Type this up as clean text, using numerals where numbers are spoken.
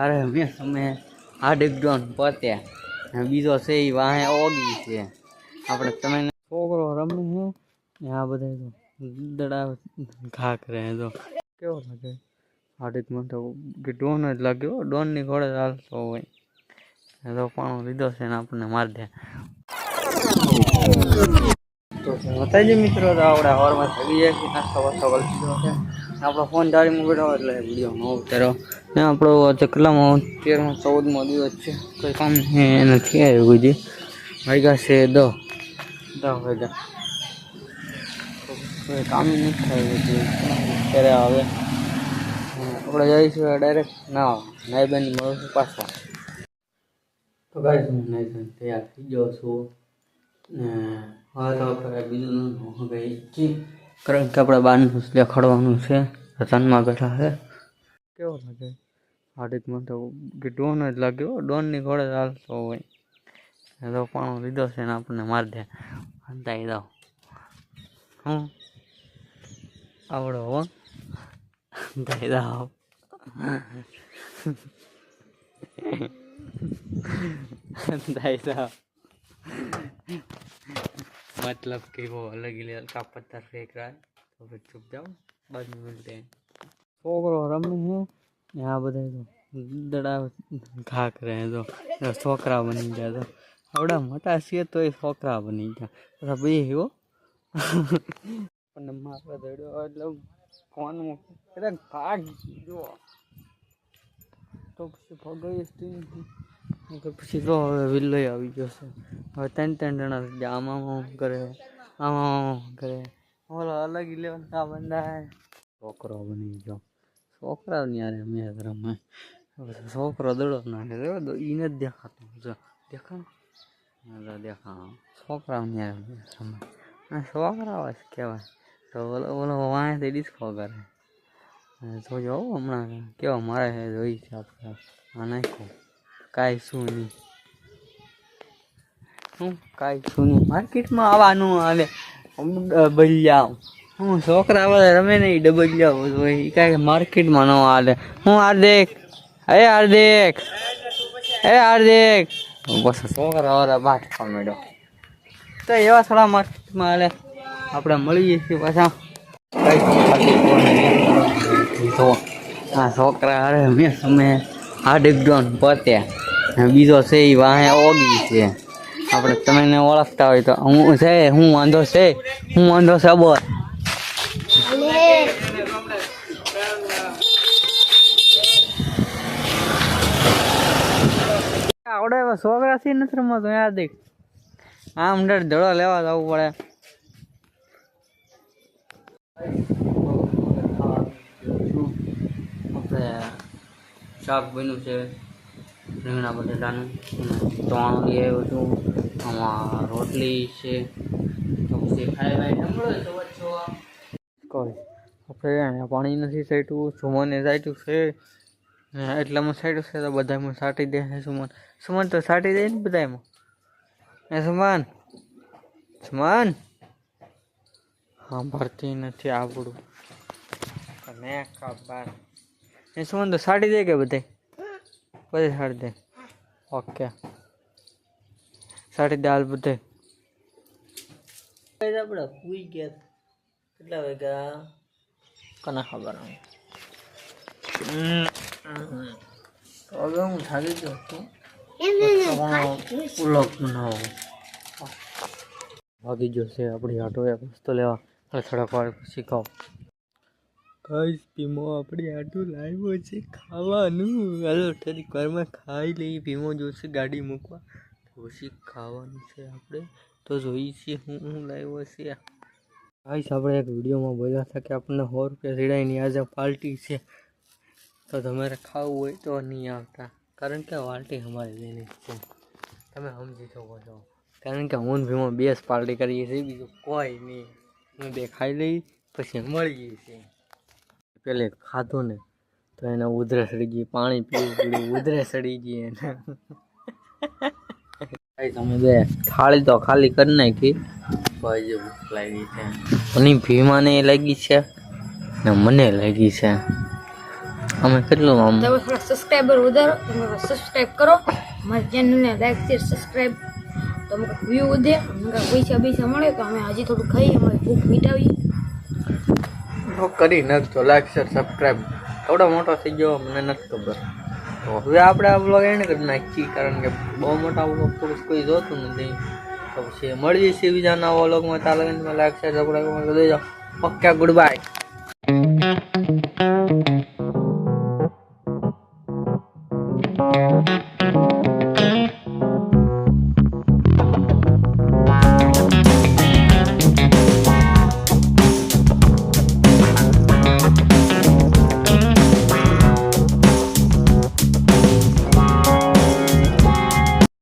અરે મેં તમે હાર્દિક ડોન પત્યા બીજો છે એ વાહે ઓગી છે આપણે તમે છોકરો રમે છે આ બધા દડા ઘા કરે તો કેવો લાગે હાર્દિક માં તો ડોન જ લાગ્યો ડોન ની ઘોડે ચાલતો હોય તો પાણો લીધો છે ને આપણને મારી દે તો બતાવી મિત્રો તો આપણે હવારમાં થકી જાય કે નાસ્તો વાસ્તો કરી દીધો છે આપણો ફોન જાળીમાં બેઠો એટલે વિડીયો ન ઉતારો ને આપણો કેટલામાં 13મો 14મો દિવસ છે કોઈ કામ નથી આવ્યું હજી વાગ્યા છે 10 વાગ્યા કોઈ કામ નથી થયું ત્યારે હવે આપણે જઈશું ડાયરેક્ટ ના નાઈબેનની મળશું પાછા તો ગાઈસ હું નાઈબેન તૈયાર થઈ ગયો છું ને હવે તો આપણે બીજું ગઈ કારણ કે આપણે બહારનું દેખાડવાનું છે રતનમાં બેઠા છે કેવો લાગે હાર્દિકમાં તો ડોન જ લાગ્યો ડોનની ઘોડે ચાલતો હોય તો પાણો લીધો છે ને આપણને મારી દે અંતાઈ દો હું આવડો હો અંતાઈ દો अंताई दो मतलब कि वो अलग ही लेवल का पत्थर फेंक रहा है तो फिर चुप जाओ बाद में मिलते हैं છોકરો રમે છે આ બધા તો દડા ઘા કરે તો છોકરા બની ગયા તો આવડા મોટા છીએ તો એ છોકરા બની ગયા બે હો પણ મારે દડ્યો એટલે ફોનમાં કદાચ ભાગ જો તો પછી ભગાઈ પછી તો હવે વિલ્લો આવી ગયો છે હવે 3 જણા આમાં કરે આમાં કરે ઓલો અલગ લેવલ કા બંદા છોકરો બની ગયો છોકરા ની યાર મેં રમે છોકરો દડો નાખે એને જ દેખાતો જો દેખા છોકરા ની યાર રમે છોકરા કહેવાય તો ઓલો વાંચે ડિસ્કો કરે જોજો હમણાં કેવા મારે જોઈ છે આપણે આ નાખો કાંઈ શું નહીં શું કાંઈ શું નહીં માર્કેટમાં આવવાનું આવે ડબલિયા હું છોકરા આવે રમે નહીં ડબલિયા હોય એ કાંઈ માર્કેટમાં ન હાલે હું હાર્દિક બસ છોકરા વાળા બાટ મેળો તો એવા થોડા માર્કેટમાં હાલે આપણે મળીએ છીએ પાછા તો આ છોકરા અરે મેં તમે હાર્દિક ડોન પત્યા બીજો છે એ વાહે ઓગી છે આપણે તમે ઓળખતા હોય તો હું છે હું વાંધો છે બોલ આવડે છોકરા થી નથી રમતો હાર્દિક આમ ધડો લેવા જવું પડે શાક બન્યું છે રીંગણા બટેટાનું તોણું લઈ આવ્યું હતું આમાં રોટલી છે તો પછી ખાઈ આપણે પાણી નથી સાઈટું સુમને સાઈટું છે એટલામાં સાઈટું છે તો બધામાં સાટી દે છે સુમન તો સાટી દે ને બધામાં એ સુમન હા ભરતી નથી આવડું મેં ખબર એ સુમન તો સાટી દે કે બધે સાટી દે ઓકે સાટી દે હાલ બધે આપણે સુઈ ગયા કેટલા વાગ્યા કના ખબર હવે હું થાકી ગયો છું પુલક બનાવો ભાગી ગયો છે આપણી આટો એક વસ્તુ લેવા થોડાક વાર પછી ખાઓ ગાઈસ ભીમો આપણી આટું લાવ્યો છે ખાવાનું હાલો થોડીક વારમાં ખાઈ લઈ ભીમો જોશે ગાડી મૂકવા પછી ખાવાનું છે આપણે તો જોઈએ છીએ હું લાવ્યો છે ગાઈસ આપણે એક વિડીયોમાં બોલ્યા હતા કે આપણને 100 રૂપિયા સીડાઈની આજે પાર્ટી છે તો તમારે ખાવું હોય તો નહીં આવતા કારણ કે પાર્ટી અમારી લેની છે તમે સમજી શકો છો કારણ કે હું ભીમો 2 પાર્ટી કરીએ છીએ બીજું કોઈ નહીં હું 2 ખાઈ લઈ પછી મળીએ છીએ પેલે ખાધું ને તો એને ઉધરે સડી ગઈ પાણી પીવું પડ્યું ઉધરે સડી ગઈ એને તમે બે થાળી તો ખાલી કરી નાખી ભાઈ ભૂખ લાગી છે અને ભીમાને લાગી છે ને મને લાગી છે અમે કેટલું આમ તમે થોડા સબસ્ક્રાઈબર વધારો, તમે સબસ્ક્રાઈબ કરો અમારી ચેનલને, લાઈક શેર સબસ્ક્રાઈબ, તો અમને વ્યૂ વધે, અમને પૈસા મળે તો અમે હજી થોડું ખાઈએ, અમારી ભૂખ મીટાવીએ. કરી નાખજો લાઈક શેર સબસ્ક્રાઈબ. થોડો મોટો થઈ ગયો મને નથી ખબર. તો હવે આપણે આ બ્લોગ એને કરી નાખીએ, કારણ કે બહુ મોટા બ્લોગ થોડું કોઈ જોતું નથી. તો પછી મળીએ છીએ બીજા નવા વ્લોગમાં. ચાલો લાઈક શેર સબસ્ક્રાઈબ કરી દેજો. Okay, good bye.